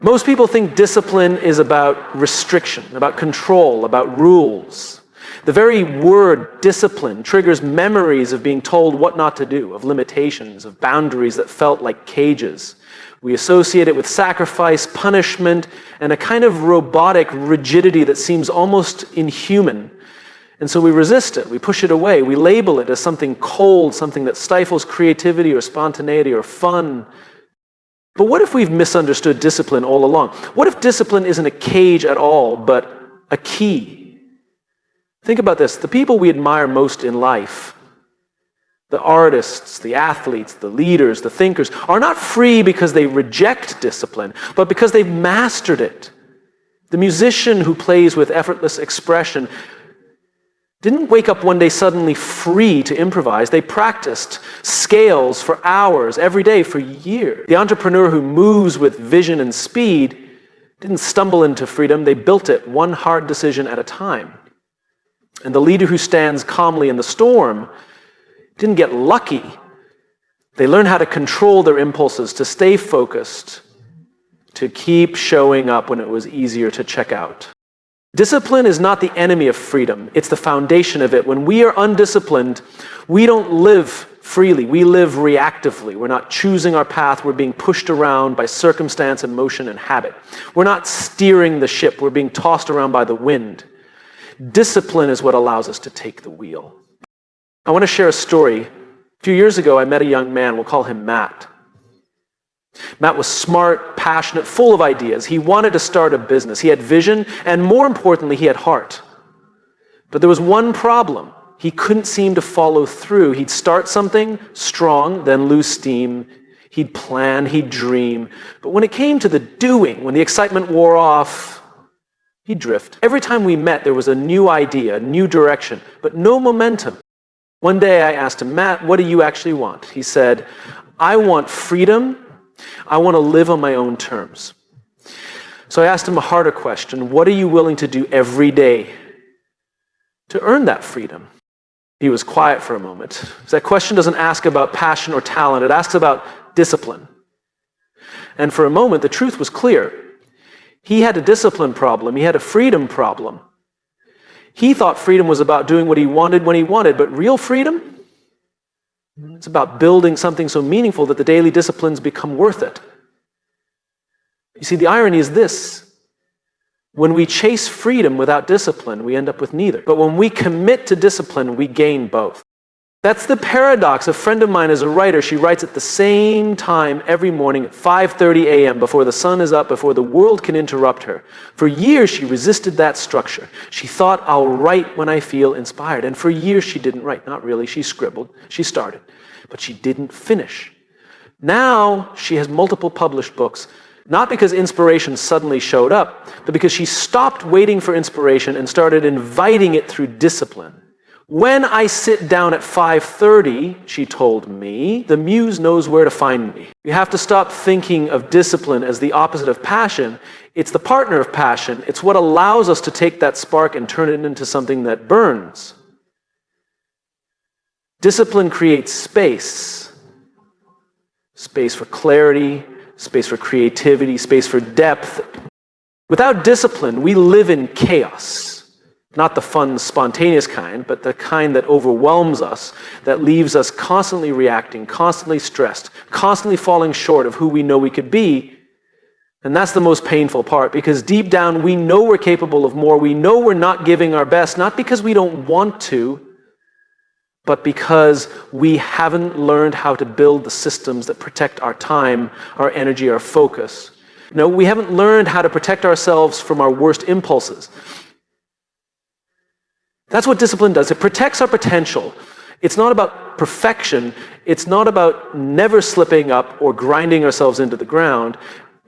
Most people think discipline is about restriction, about control, about rules. The very word discipline triggers memories of being told what not to do, of limitations, of boundaries that felt like cages. We associate it with sacrifice, punishment, and a kind of robotic rigidity that seems almost inhuman. And so we resist it, we push it away, we label it as something cold, something that stifles creativity or spontaneity or fun. But what if we've misunderstood discipline all along? What if discipline isn't a cage at all, but a key? Think about this. The people we admire most in life, the artists, the athletes, the leaders, the thinkers, are not free because they reject discipline, but because they've mastered it. The musician who plays with effortless expression didn't wake up one day suddenly free to improvise. They practiced scales for hours, every day, for years. The entrepreneur who moves with vision and speed didn't stumble into freedom. They built it one hard decision at a time. And the leader who stands calmly in the storm didn't get lucky. They learned how to control their impulses, to stay focused, to keep showing up when it was easier to check out. Discipline is not the enemy of freedom. It's the foundation of it. When we are undisciplined, we don't live freely. We live reactively. We're not choosing our path. We're being pushed around by circumstance, emotion, and habit. We're not steering the ship. We're being tossed around by the wind. Discipline is what allows us to take the wheel. I want to share a story. A few years ago, I met a young man. We'll call him Matt. Matt was smart, passionate, full of ideas. He wanted to start a business. He had vision, and more importantly, he had heart. But there was one problem. He couldn't seem to follow through. He'd start something strong, then lose steam. He'd plan, he'd dream. But when it came to the doing, when the excitement wore off, he'd drift. Every time we met, there was a new idea, a new direction, but no momentum. One day I asked him, Matt, what do you actually want? He said, I want freedom. I want to live on my own terms. So I asked him a harder question. What are you willing to do every day to earn that freedom? He was quiet for a moment. That question doesn't ask about passion or talent. It asks about discipline. And for a moment, the truth was clear. He had a discipline problem. He had a freedom problem. He thought freedom was about doing what he wanted when he wanted, but real freedom? It's about building something so meaningful that the daily disciplines become worth it. You see, the irony is this. When we chase freedom without discipline, we end up with neither. But when we commit to discipline, we gain both. That's the paradox. A friend of mine is a writer. She writes at the same time every morning at 5:30 a.m. before the sun is up, before the world can interrupt her. For years, she resisted that structure. She thought, I'll write when I feel inspired. And for years, she didn't write. Not really. She scribbled. She started. But she didn't finish. Now, she has multiple published books. Not because inspiration suddenly showed up, but because she stopped waiting for inspiration and started inviting it through discipline. When I sit down at 5:30, she told me, the muse knows where to find me. You have to stop thinking of discipline as the opposite of passion. It's the partner of passion. It's what allows us to take that spark and turn it into something that burns. Discipline creates space. Space for clarity, space for creativity, space for depth. Without discipline, we live in chaos. Not the fun, spontaneous kind, but the kind that overwhelms us, that leaves us constantly reacting, constantly stressed, constantly falling short of who we know we could be. And that's the most painful part, because deep down we know we're capable of more. We know we're not giving our best, not because we don't want to, but because we haven't learned how to build the systems that protect our time, our energy, our focus. No, we haven't learned how to protect ourselves from our worst impulses. That's what discipline does. It protects our potential. It's not about perfection. It's not about never slipping up or grinding ourselves into the ground.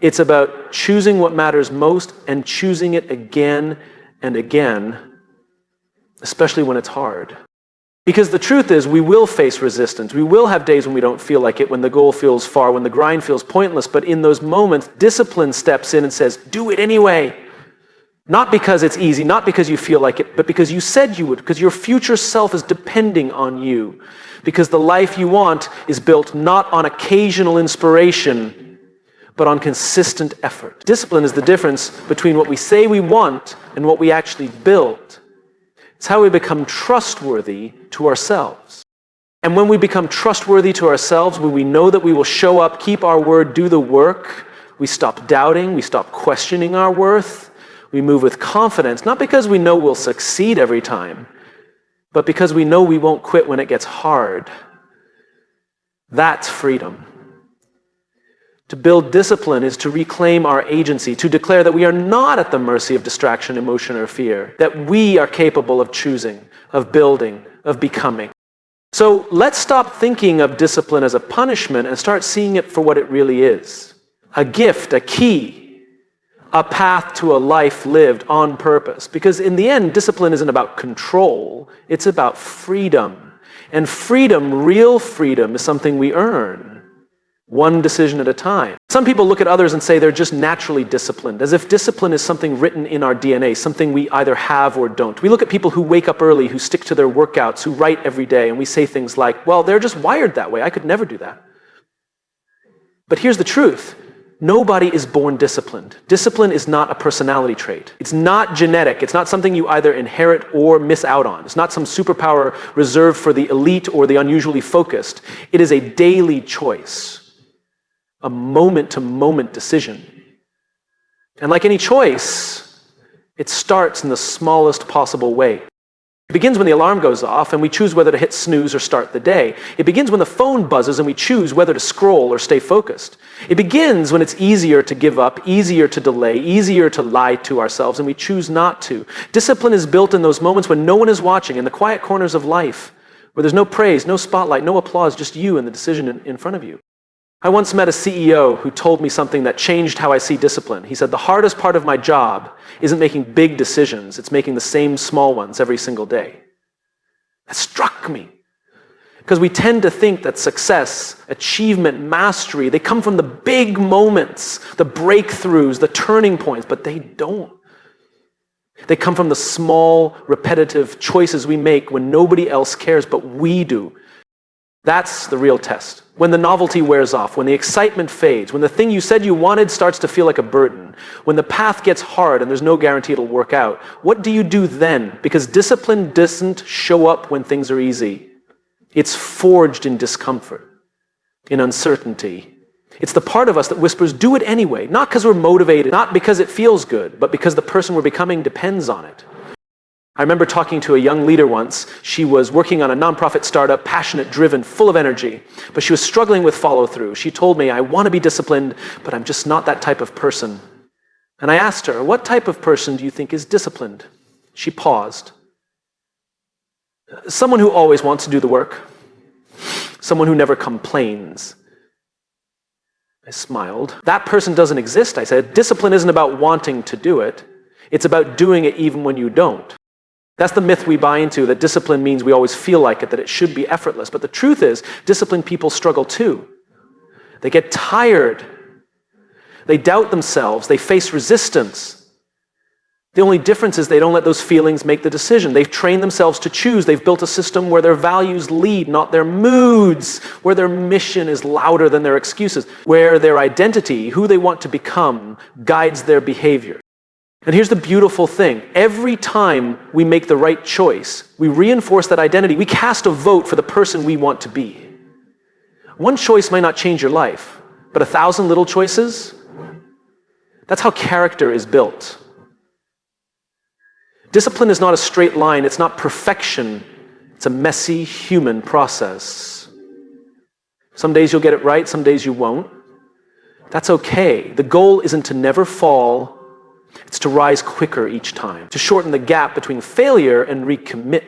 It's about choosing what matters most and choosing it again and again, especially when it's hard. Because the truth is, we will face resistance. We will have days when we don't feel like it, when the goal feels far, when the grind feels pointless. But in those moments, discipline steps in and says, do it anyway. Not because it's easy, not because you feel like it, but because you said you would, because your future self is depending on you. Because the life you want is built not on occasional inspiration, but on consistent effort. Discipline is the difference between what we say we want and what we actually build. It's how we become trustworthy to ourselves. And when we become trustworthy to ourselves, when we know that we will show up, keep our word, do the work, we stop doubting, we stop questioning our worth, we move with confidence, not because we know we'll succeed every time, but because we know we won't quit when it gets hard. That's freedom. To build discipline is to reclaim our agency, to declare that we are not at the mercy of distraction, emotion, or fear, that we are capable of choosing, of building, of becoming. So let's stop thinking of discipline as a punishment and start seeing it for what it really is. A gift, a key, a path to a life lived on purpose. Because in the end, discipline isn't about control, it's about freedom. And freedom, real freedom, is something we earn, one decision at a time. Some people look at others and say they're just naturally disciplined, as if discipline is something written in our DNA, something we either have or don't. We look at people who wake up early, who stick to their workouts, who write every day, and we say things like, well, they're just wired that way. I could never do that. But here's the truth. Nobody is born disciplined. Discipline is not a personality trait. It's not genetic. It's not something you either inherit or miss out on. It's not some superpower reserved for the elite or the unusually focused. It is a daily choice. A moment-to-moment decision. And like any choice, it starts in the smallest possible way. It begins when the alarm goes off and we choose whether to hit snooze or start the day. It begins when the phone buzzes and we choose whether to scroll or stay focused. It begins when it's easier to give up, easier to delay, easier to lie to ourselves, and we choose not to. Discipline is built in those moments when no one is watching, in the quiet corners of life, where there's no praise, no spotlight, no applause, just you and the decision in front of you. I once met a CEO who told me something that changed how I see discipline. He said, the hardest part of my job isn't making big decisions, it's making the same small ones every single day. That struck me. Because we tend to think that success, achievement, mastery, they come from the big moments, the breakthroughs, the turning points, but they don't. They come from the small, repetitive choices we make when nobody else cares, but we do. That's the real test. When the novelty wears off, when the excitement fades, when the thing you said you wanted starts to feel like a burden, when the path gets hard and there's no guarantee it'll work out, what do you do then? Because discipline doesn't show up when things are easy. It's forged in discomfort, in uncertainty. It's the part of us that whispers, do it anyway, not because we're motivated, not because it feels good, but because the person we're becoming depends on it. I remember talking to a young leader once. She was working on a nonprofit startup, passionate, driven, full of energy, but she was struggling with follow-through. She told me, I want to be disciplined, but I'm just not that type of person. And I asked her, what type of person do you think is disciplined? She paused. Someone who always wants to do the work. Someone who never complains. I smiled. That person doesn't exist, I said. Discipline isn't about wanting to do it. It's about doing it even when you don't. That's the myth we buy into, that discipline means we always feel like it, that it should be effortless. But the truth is, disciplined people struggle too. They get tired. They doubt themselves. They face resistance. The only difference is they don't let those feelings make the decision. They've trained themselves to choose. They've built a system where their values lead, not their moods, where their mission is louder than their excuses, where their identity, who they want to become, guides their behavior. And here's the beautiful thing. Every time we make the right choice, we reinforce that identity. We cast a vote for the person we want to be. One choice might not change your life, but 1,000 little choices, that's how character is built. Discipline is not a straight line. It's not perfection. It's a messy human process. Some days you'll get it right, some days you won't. That's okay. The goal isn't to never fall. It's to rise quicker each time, to shorten the gap between failure and recommit.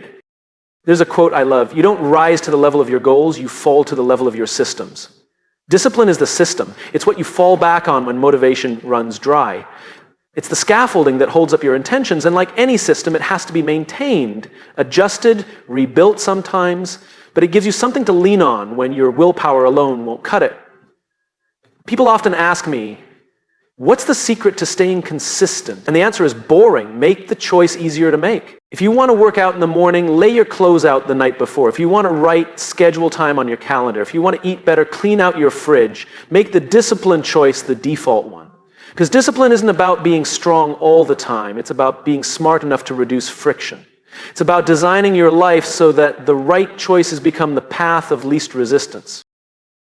There's a quote I love. You don't rise to the level of your goals, you fall to the level of your systems. Discipline is the system. It's what you fall back on when motivation runs dry. It's the scaffolding that holds up your intentions, and like any system, it has to be maintained, adjusted, rebuilt sometimes, but it gives you something to lean on when your willpower alone won't cut it. People often ask me, what's the secret to staying consistent? And the answer is boring. Make the choice easier to make. If you want to work out in the morning, lay your clothes out the night before. If you want to write, schedule time on your calendar. If you want to eat better, clean out your fridge. Make the discipline choice the default one. Because discipline isn't about being strong all the time. It's about being smart enough to reduce friction. It's about designing your life so that the right choices become the path of least resistance.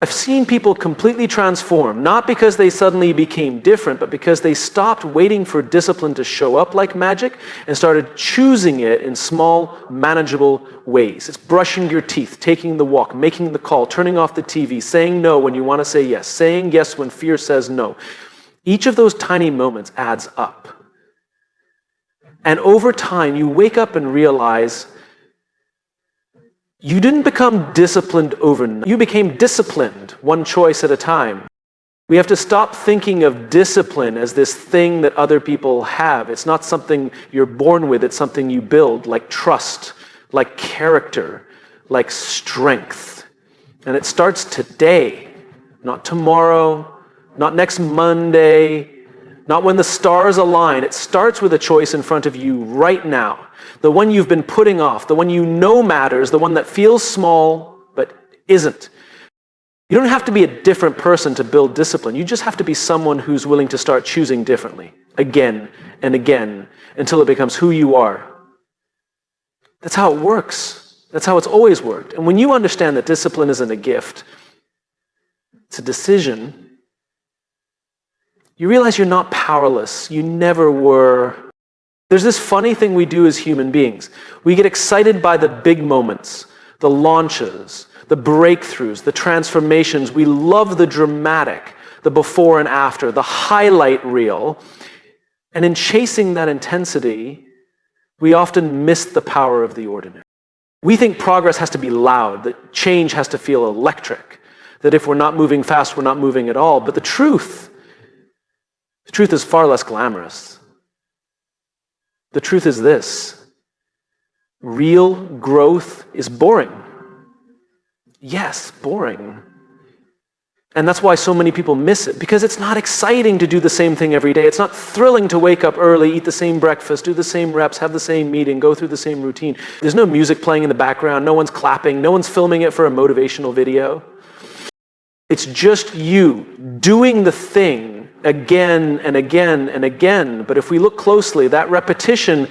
I've seen people completely transform, not because they suddenly became different, but because they stopped waiting for discipline to show up like magic and started choosing it in small, manageable ways. It's brushing your teeth, taking the walk, making the call, turning off the TV, saying no when you want to say yes, saying yes when fear says no. Each of those tiny moments adds up. And over time, you wake up and realize you didn't become disciplined overnight. You became disciplined one choice at a time. We have to stop thinking of discipline as this thing that other people have. It's not something you're born with. It's something you build, like trust, like character, like strength. And it starts today, not tomorrow, not next Monday, not when the stars align. It starts with a choice in front of you right now. The one you've been putting off, the one you know matters, the one that feels small but isn't. You don't have to be a different person to build discipline. You just have to be someone who's willing to start choosing differently, again and again, until it becomes who you are. That's how it works. That's how it's always worked. And when you understand that discipline isn't a gift, it's a decision, you realize you're not powerless. You never were. There's this funny thing we do as human beings. We get excited by the big moments, the launches, the breakthroughs, the transformations. We love the dramatic, the before and after, the highlight reel. And in chasing that intensity, we often miss the power of the ordinary. We think progress has to be loud, that change has to feel electric, that if we're not moving fast, we're not moving at all. But the truth is far less glamorous. The truth is this: real growth is boring. Yes, boring. And that's why so many people miss it, because it's not exciting to do the same thing every day. It's not thrilling to wake up early, eat the same breakfast, do the same reps, have the same meeting, go through the same routine. There's no music playing in the background, no one's clapping, no one's filming it for a motivational video. It's just you doing the thing again and again and again. But if we look closely, that repetition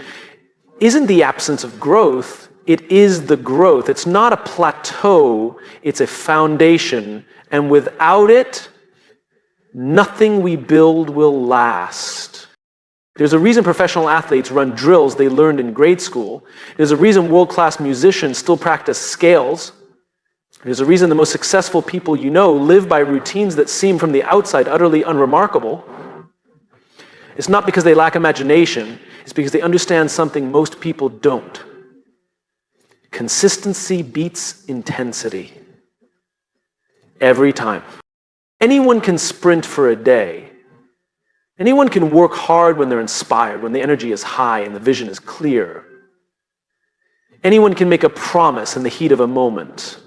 isn't the absence of growth, it is the growth. It's not a plateau, it's a foundation. And without it, nothing we build will last. There's a reason professional athletes run drills they learned in grade school. There's a reason world-class musicians still practice scales. There's a reason the most successful people you know live by routines that seem from the outside utterly unremarkable. It's not because they lack imagination, it's because they understand something most people don't. Consistency beats intensity. Every time. Anyone can sprint for a day. Anyone can work hard when they're inspired, when the energy is high and the vision is clear. Anyone can make a promise in the heat of a moment.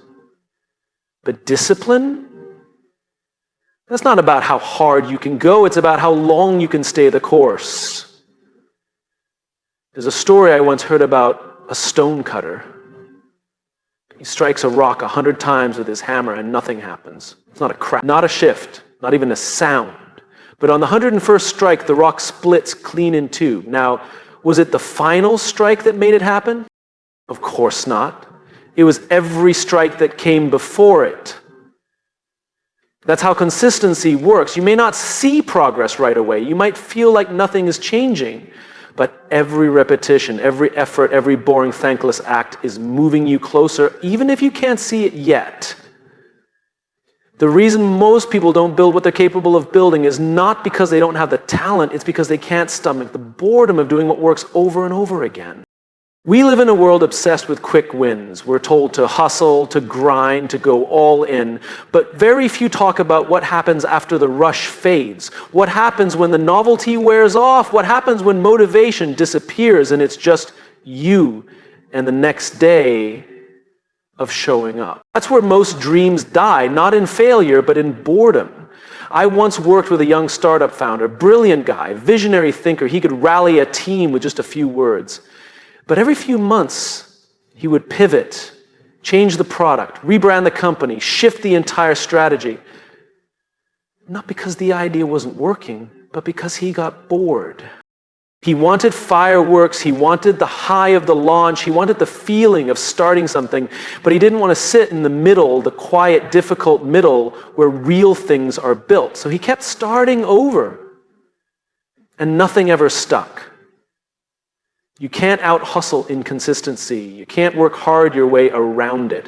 But discipline? That's not about how hard you can go, it's about how long you can stay the course. There's a story I once heard about a stone cutter. He strikes a rock 100 times with his hammer and nothing happens. It's not a crack, not a shift, not even a sound. But on the 101st strike, the rock splits clean in two. Now, was it the final strike that made it happen? Of course not. It was every strike that came before it. That's how consistency works. You may not see progress right away. You might feel like nothing is changing. But every repetition, every effort, every boring, thankless act is moving you closer, even if you can't see it yet. The reason most people don't build what they're capable of building is not because they don't have the talent, it's because they can't stomach the boredom of doing what works over and over again. We live in a world obsessed with quick wins. We're told to hustle, to grind, to go all in. But very few talk about what happens after the rush fades. What happens when the novelty wears off? What happens when motivation disappears and it's just you and the next day of showing up? That's where most dreams die, not in failure, but in boredom. I once worked with a young startup founder, brilliant guy, visionary thinker. He could rally a team with just a few words. But every few months, he would pivot, change the product, rebrand the company, shift the entire strategy. Not because the idea wasn't working, but because he got bored. He wanted fireworks, he wanted the high of the launch, he wanted the feeling of starting something, but he didn't want to sit in the middle, the quiet, difficult middle where real things are built. So he kept starting over, and nothing ever stuck. You can't out-hustle inconsistency. You can't work hard your way around it.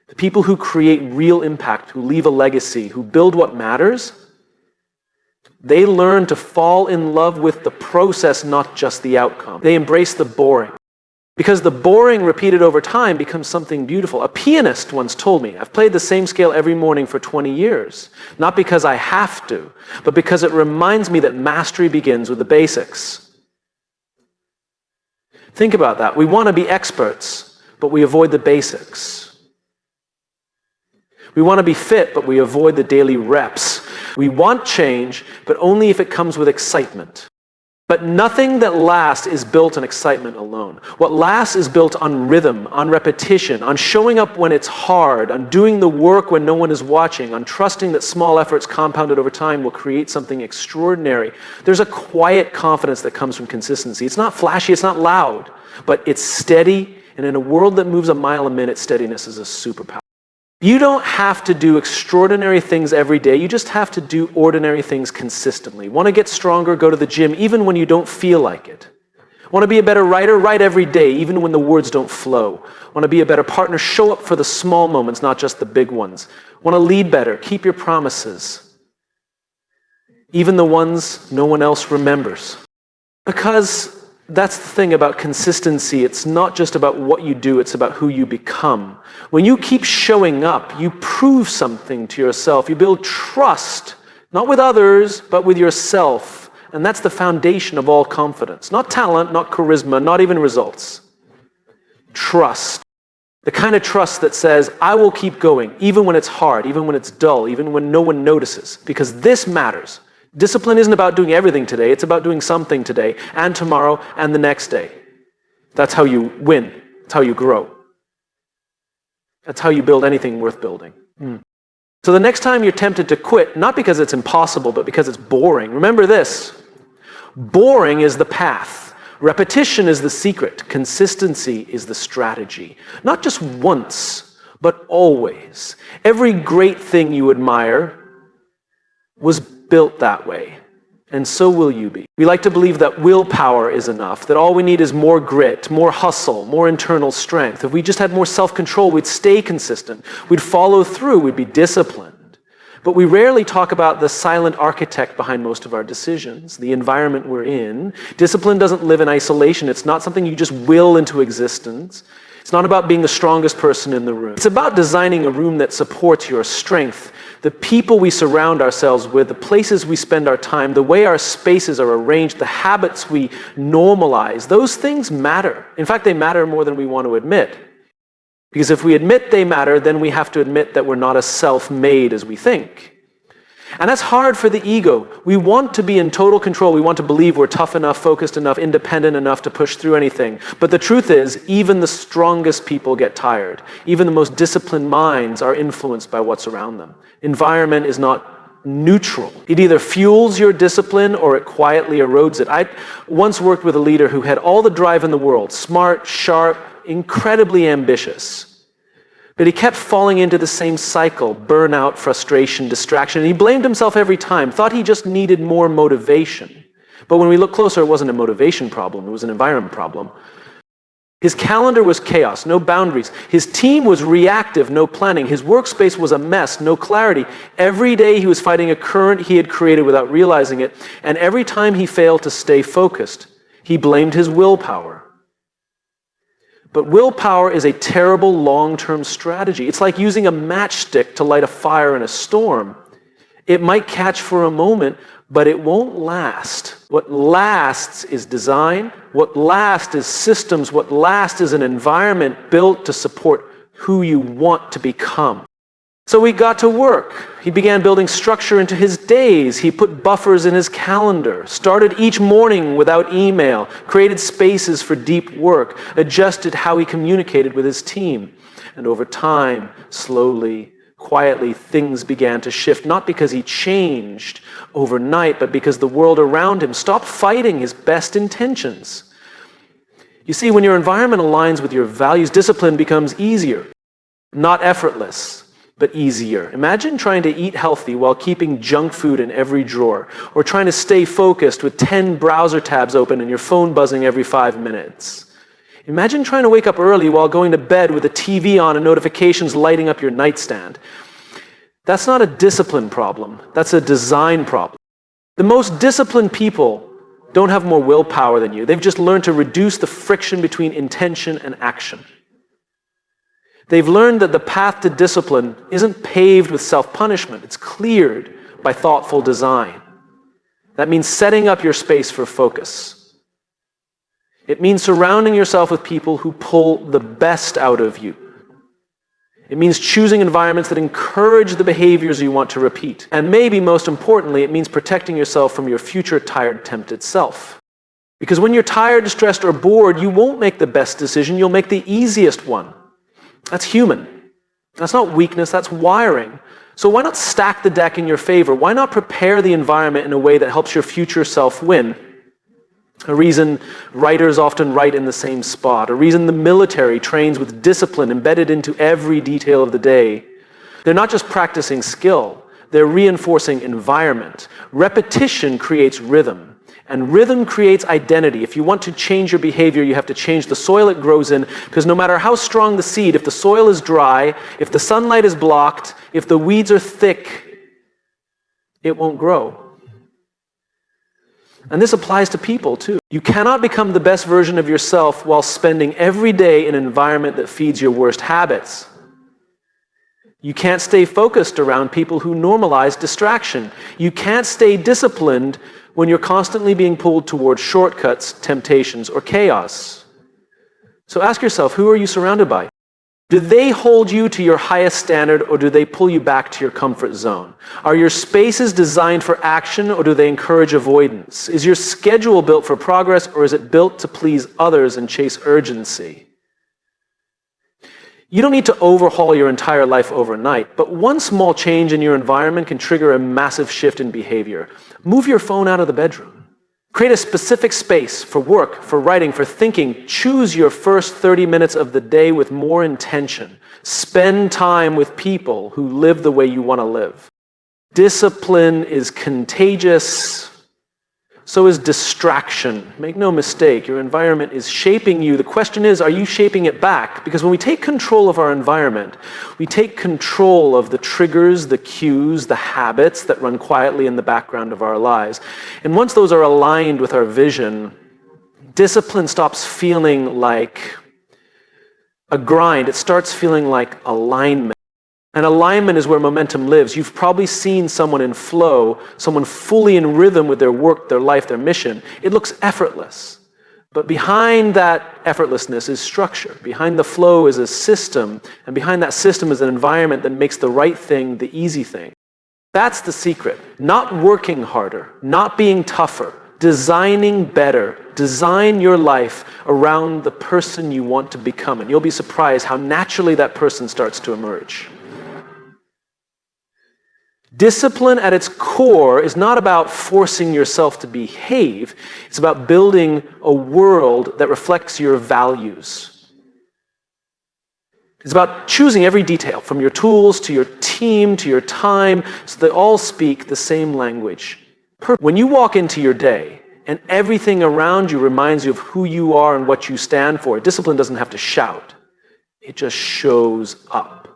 The people who create real impact, who leave a legacy, who build what matters, they learn to fall in love with the process, not just the outcome. They embrace the boring. Because the boring repeated over time becomes something beautiful. A pianist once told me, I've played the same scale every morning for 20 years. Not because I have to, but because it reminds me that mastery begins with the basics. Think about that. We want to be experts, but we avoid the basics. We want to be fit, but we avoid the daily reps. We want change, but only if it comes with excitement. But nothing that lasts is built on excitement alone. What lasts is built on rhythm, on repetition, on showing up when it's hard, on doing the work when no one is watching, on trusting that small efforts compounded over time will create something extraordinary. There's a quiet confidence that comes from consistency. It's not flashy, it's not loud, but it's steady, and in a world that moves a mile a minute, steadiness is a superpower. You don't have to do extraordinary things every day. You just have to do ordinary things consistently. Want to get stronger? Go to the gym even when you don't feel like it. Want to be a better writer? Write every day even when the words don't flow. Want to be a better partner? Show up for the small moments, not just the big ones. Want to lead better? Keep your promises. Even the ones no one else remembers. Because that's the thing about consistency. It's not just about what you do, it's about who you become. When you keep showing up, you prove something to yourself. You build trust, not with others, but with yourself. And that's the foundation of all confidence. Not talent, not charisma, not even results. Trust. The kind of trust that says, I will keep going, even when it's hard, even when it's dull, even when no one notices, because this matters. Discipline isn't about doing everything today, it's about doing something today, and tomorrow, and the next day. That's how you win. That's how you grow. That's how you build anything worth building. So the next time you're tempted to quit, not because it's impossible, but because it's boring, remember this. Boring is the path. Repetition is the secret. Consistency is the strategy. Not just once, but always. Every great thing you admire was built that way, and so will you be. We like to believe that willpower is enough, that all we need is more grit, more hustle, more internal strength. If we just had more self-control, we'd stay consistent, we'd follow through, we'd be disciplined. But we rarely talk about the silent architect behind most of our decisions, the environment we're in. Discipline doesn't live in isolation. It's not something you just will into existence. It's not about being the strongest person in the room. It's about designing a room that supports your strength. The people we surround ourselves with, the places we spend our time, the way our spaces are arranged, the habits we normalize, those things matter. In fact, they matter more than we want to admit. Because if we admit they matter, then we have to admit that we're not as self-made as we think. And that's hard for the ego. We want to be in total control. We want to believe we're tough enough, focused enough, independent enough to push through anything. But the truth is, even the strongest people get tired. Even the most disciplined minds are influenced by what's around them. Environment is not neutral. It either fuels your discipline or it quietly erodes it. I once worked with a leader who had all the drive in the world, smart, sharp, incredibly ambitious. But he kept falling into the same cycle, burnout, frustration, distraction. And he blamed himself every time, thought he just needed more motivation. But when we look closer, it wasn't a motivation problem, it was an environment problem. His calendar was chaos, no boundaries. His team was reactive, no planning. His workspace was a mess, no clarity. Every day he was fighting a current he had created without realizing it. And every time he failed to stay focused, he blamed his willpower. But willpower is a terrible long-term strategy. It's like using a matchstick to light a fire in a storm. It might catch for a moment, but it won't last. What lasts is design. What lasts is systems. What lasts is an environment built to support who you want to become. So he got to work. He began building structure into his days. He put buffers in his calendar, started each morning without email, created spaces for deep work, adjusted how he communicated with his team. And over time, slowly, quietly, things began to shift, not because he changed overnight, but because the world around him stopped fighting his best intentions. You see, when your environment aligns with your values, discipline becomes easier, not effortless, but easier. Imagine trying to eat healthy while keeping junk food in every drawer, or trying to stay focused with 10 browser tabs open and your phone buzzing every 5 minutes. Imagine trying to wake up early while going to bed with the TV on and notifications lighting up your nightstand. That's not a discipline problem. That's a design problem. The most disciplined people don't have more willpower than you. They've just learned to reduce the friction between intention and action. They've learned that the path to discipline isn't paved with self-punishment. It's cleared by thoughtful design. That means setting up your space for focus. It means surrounding yourself with people who pull the best out of you. It means choosing environments that encourage the behaviors you want to repeat. And maybe most importantly, it means protecting yourself from your future tired, tempted self. Because when you're tired, stressed, or bored, you won't make the best decision, you'll make the easiest one. That's human. That's not weakness, that's wiring. So why not stack the deck in your favor? Why not prepare the environment in a way that helps your future self win? A reason writers often write in the same spot. A reason the military trains with discipline embedded into every detail of the day. They're not just practicing skill, they're reinforcing environment. Repetition creates rhythm, and rhythm creates identity. If you want to change your behavior, you have to change the soil it grows in, because no matter how strong the seed, if the soil is dry, if the sunlight is blocked, if the weeds are thick, it won't grow. And this applies to people too. You cannot become the best version of yourself while spending every day in an environment that feeds your worst habits. You can't stay focused around people who normalize distraction. You can't stay disciplined when you're constantly being pulled towards shortcuts, temptations, or chaos. So ask yourself, who are you surrounded by? Do they hold you to your highest standard, or do they pull you back to your comfort zone? Are your spaces designed for action, or do they encourage avoidance? Is your schedule built for progress, or is it built to please others and chase urgency? You don't need to overhaul your entire life overnight, but one small change in your environment can trigger a massive shift in behavior. Move your phone out of the bedroom. Create a specific space for work, for writing, for thinking. Choose your first 30 minutes of the day with more intention. Spend time with people who live the way you want to live. Discipline is contagious. So is distraction. Make no mistake, your environment is shaping you. The question is, are you shaping it back? Because when we take control of our environment, we take control of the triggers, the cues, the habits that run quietly in the background of our lives. And once those are aligned with our vision, discipline stops feeling like a grind. It starts feeling like alignment. And alignment is where momentum lives. You've probably seen someone in flow, someone fully in rhythm with their work, their life, their mission. It looks effortless. But behind that effortlessness is structure. Behind the flow is a system, and behind that system is an environment that makes the right thing the easy thing. That's the secret. Not working harder, not being tougher, designing better. Design your life around the person you want to become, and you'll be surprised how naturally that person starts to emerge. Discipline at its core is not about forcing yourself to behave. It's about building a world that reflects your values. It's about choosing every detail, from your tools to your team to your time, so they all speak the same language. When you walk into your day and everything around you reminds you of who you are and what you stand for, discipline doesn't have to shout. It just shows up.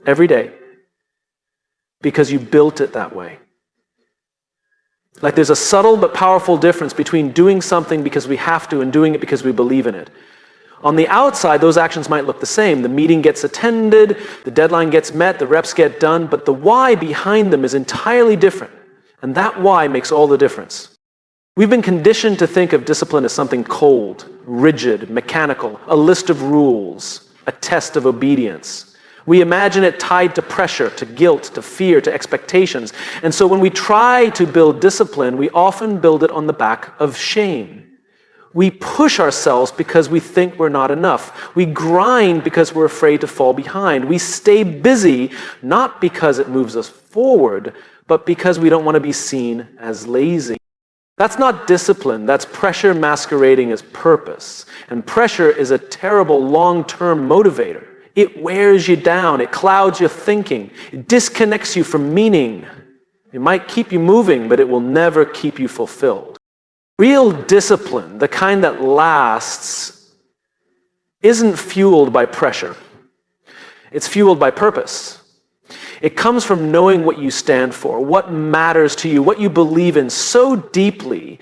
Every day. Because you built it that way. Like there's a subtle but powerful difference between doing something because we have to and doing it because we believe in it. On the outside, those actions might look the same. The meeting gets attended, the deadline gets met, the reps get done, but the why behind them is entirely different. And that why makes all the difference. We've been conditioned to think of discipline as something cold, rigid, mechanical, a list of rules, a test of obedience. We imagine it tied to pressure, to guilt, to fear, to expectations. And so when we try to build discipline, we often build it on the back of shame. We push ourselves because we think we're not enough. We grind because we're afraid to fall behind. We stay busy, not because it moves us forward, but because we don't want to be seen as lazy. That's not discipline. That's pressure masquerading as purpose. And pressure is a terrible long-term motivator. It wears you down. It clouds your thinking. It disconnects you from meaning. It might keep you moving, but it will never keep you fulfilled. Real discipline, the kind that lasts, isn't fueled by pressure. It's fueled by purpose. It comes from knowing what you stand for, what matters to you, what you believe in so deeply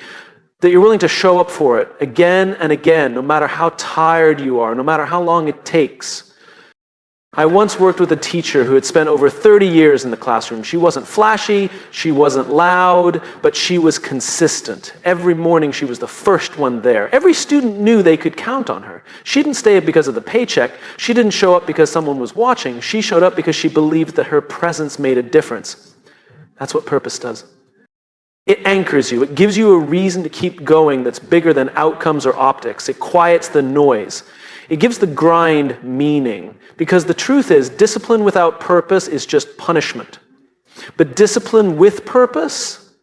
that you're willing to show up for it again and again, no matter how tired you are, no matter how long it takes. I once worked with a teacher who had spent over 30 years in the classroom. She wasn't flashy, she wasn't loud, but she was consistent. Every morning she was the first one there. Every student knew they could count on her. She didn't stay because of the paycheck. She didn't show up because someone was watching. She showed up because she believed that her presence made a difference. That's what purpose does. It anchors you. It gives you a reason to keep going that's bigger than outcomes or optics. It quiets the noise. It gives the grind meaning, because the truth is, discipline without purpose is just punishment. But discipline with purpose,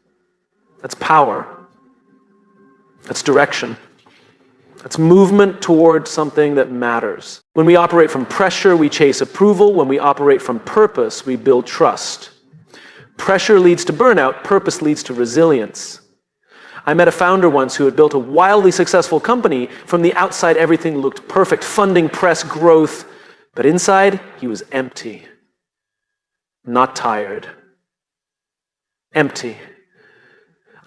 that's power. That's direction. That's movement toward something that matters. When we operate from pressure, we chase approval. When we operate from purpose, we build trust. Pressure leads to burnout. Purpose leads to resilience. I met a founder once who had built a wildly successful company. From the outside, everything looked perfect. Funding, press, growth. But inside, he was empty. Not tired. Empty.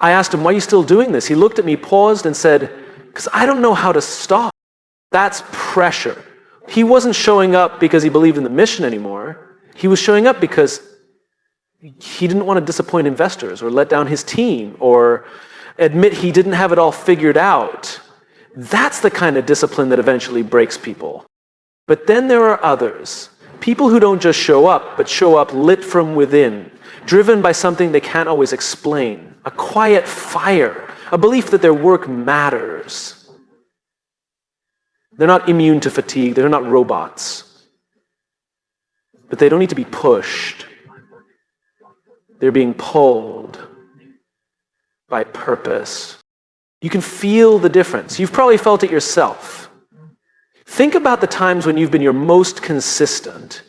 I asked him, why are you still doing this? He looked at me, paused, and said, because I don't know how to stop. That's pressure. He wasn't showing up because he believed in the mission anymore. He was showing up because he didn't want to disappoint investors or let down his team or admit he didn't have it all figured out. That's the kind of discipline that eventually breaks people. But then there are others, people who don't just show up, but show up lit from within, driven by something they can't always explain, a quiet fire, a belief that their work matters. They're not immune to fatigue, they're not robots. But they don't need to be pushed. They're being pulled by purpose. You can feel the difference. You've probably felt it yourself. Think about the times when you've been your most consistent.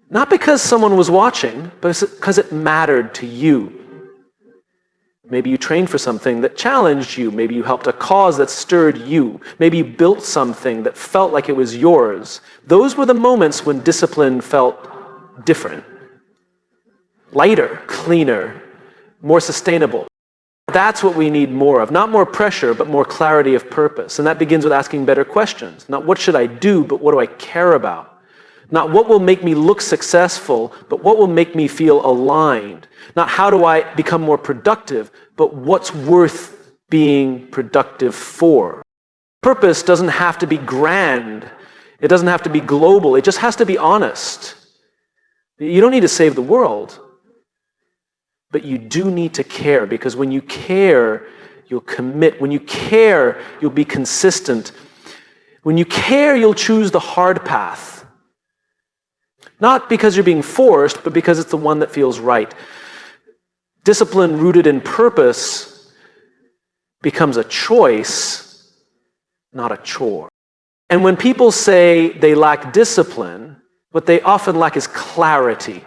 Not because someone was watching, but because it mattered to you. Maybe you trained for something that challenged you. Maybe you helped a cause that stirred you. Maybe you built something that felt like it was yours. Those were the moments when discipline felt different. Lighter, cleaner, more sustainable. That's what we need more of. Not more pressure, but more clarity of purpose. And that begins with asking better questions. Not what should I do, but what do I care about? Not what will make me look successful, but what will make me feel aligned. Not how do I become more productive, but what's worth being productive for. Purpose doesn't have to be grand. It doesn't have to be global. It just has to be honest. You don't need to save the world. But you do need to care, because when you care, you'll commit. When you care, you'll be consistent. When you care, you'll choose the hard path. Not because you're being forced, but because it's the one that feels right. Discipline rooted in purpose becomes a choice, not a chore. And when people say they lack discipline, what they often lack is clarity.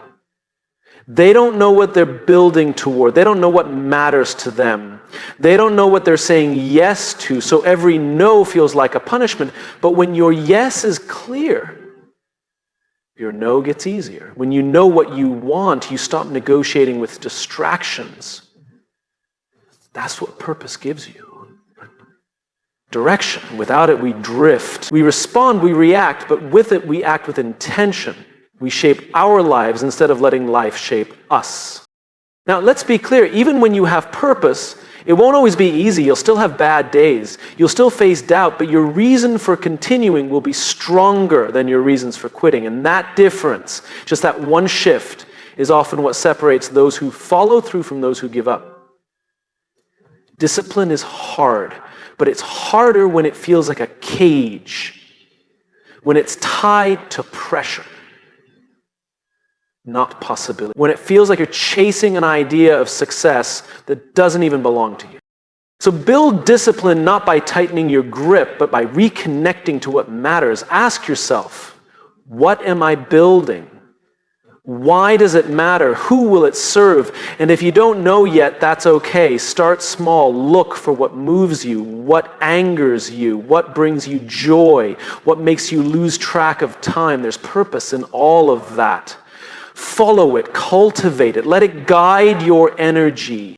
They don't know what they're building toward. They don't know what matters to them. They don't know what they're saying yes to, so every no feels like a punishment. But when your yes is clear, your no gets easier. When you know what you want, you stop negotiating with distractions. That's what purpose gives you. Direction. Without it, we drift. We respond, we react, but with it, we act with intention. We shape our lives instead of letting life shape us. Now, let's be clear. Even when you have purpose, It won't always be easy. You'll still have bad days. You'll still face doubt, but your reason for continuing will be stronger than your reasons for quitting. And that difference, just that one shift, is often what separates those who follow through from those who give up. Discipline is hard, but it's harder when it feels like a cage, when it's tied to pressure, not possibility. When it feels like you're chasing an idea of success that doesn't even belong to you. So build discipline not by tightening your grip, but by reconnecting to what matters. Ask yourself, what am I building? Why does it matter? Who will it serve? And if you don't know yet, that's okay. Start small. Look for what moves you, what angers you, what brings you joy, what makes you lose track of time. There's purpose in all of that. Follow it, cultivate it, let it guide your energy,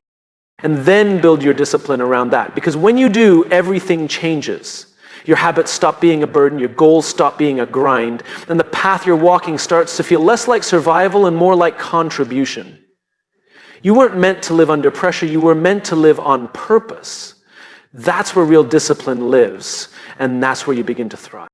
and then build your discipline around that. Because when you do, everything changes. Your habits stop being a burden, your goals stop being a grind, and the path you're walking starts to feel less like survival and more like contribution. You weren't meant to live under pressure, you were meant to live on purpose. That's where real discipline lives, and that's where you begin to thrive.